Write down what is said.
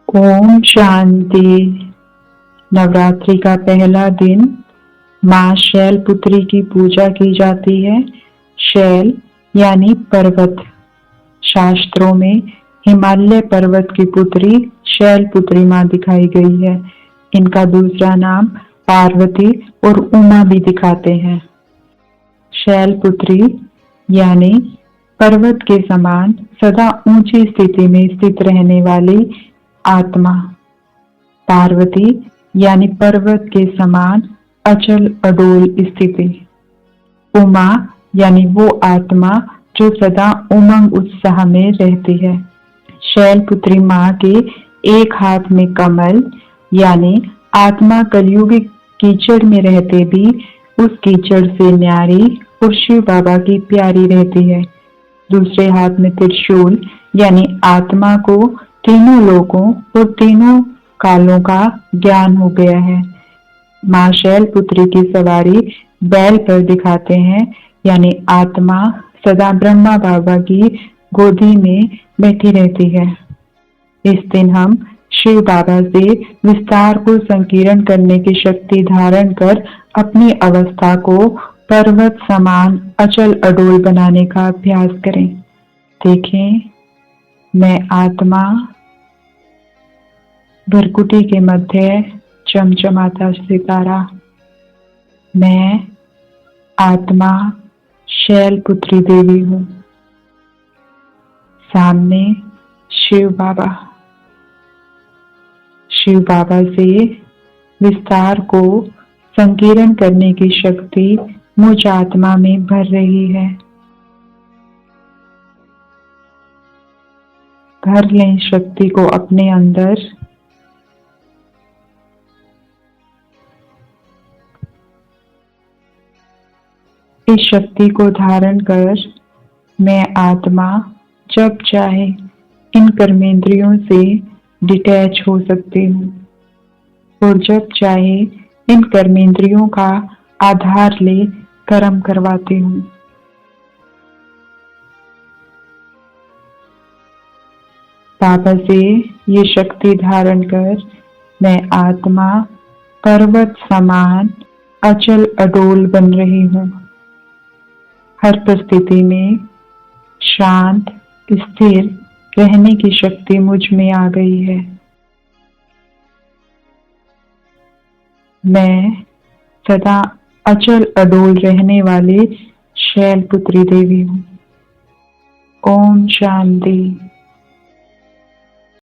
ओम शांति। नवरात्रि का पहला दिन माँ शैलपुत्री की पूजा की जाती है। शैल यानी पर्वत। शास्त्रों में हिमालय पर्वत की पुत्री शैलपुत्री माँ दिखाई गई है। इनका दूसरा नाम पार्वती और उमा भी दिखाते हैं। शैलपुत्री यानी पर्वत के समान सदा ऊंची स्थिति में स्थित रहने वाली आत्मा। पार्वती यानी पर्वत के समान अचल अडोल स्थिति। उमा यानी वो आत्मा जो सदा उमंग उत्साह में रहती है। शैलपुत्री माँ के एक हाथ में कमल यानी आत्मा कलयुगी कीचड़ में रहते भी उस कीचड़ से न्यारी और शिव बाबा की प्यारी रहती है। दूसरे हाथ में त्रिशूल यानी आत्मा को तीनों लोकों और तीनों कालों का ज्ञान हो गया है। माँ शैलपुत्री की सवारी बैल पर दिखाते हैं, यानी आत्मा सदा ब्रह्मा बाबा की गोदी में बैठी रहती है। इस दिन हम शिव बाबा से विस्तार को संकीर्ण करने की शक्ति धारण कर अपनी अवस्था को पर्वत समान अचल अडोल बनाने का अभ्यास करें। देखें, मैं आत्मा भरकुटी के मध्य चमचमाता सितारा। मैं आत्मा शैलपुत्री देवी हूँ। सामने शिव बाबा। शिव बाबा से विस्तार को संकीर्ण करने की शक्ति मुझ आत्मा में भर रही है। भर लें शक्ति को अपने अंदर। इस शक्ति को धारण कर मैं आत्मा जब चाहे इन कर्मेंद्रियों से डिटैच हो सकती हूँ और जब चाहे इन कर्मेंद्रियों का आधार ले कर्म करवाती हूँ। बाबा से ये शक्ति धारण कर मैं आत्मा पर्वत समान अचल अडोल बन रही हूँ। हर परिस्थिति में शांत स्थिर रहने की शक्ति मुझ में आ गई है। मैं सदा अचल अडोल रहने वाली शैलपुत्री देवी हूँ। ओम शांति।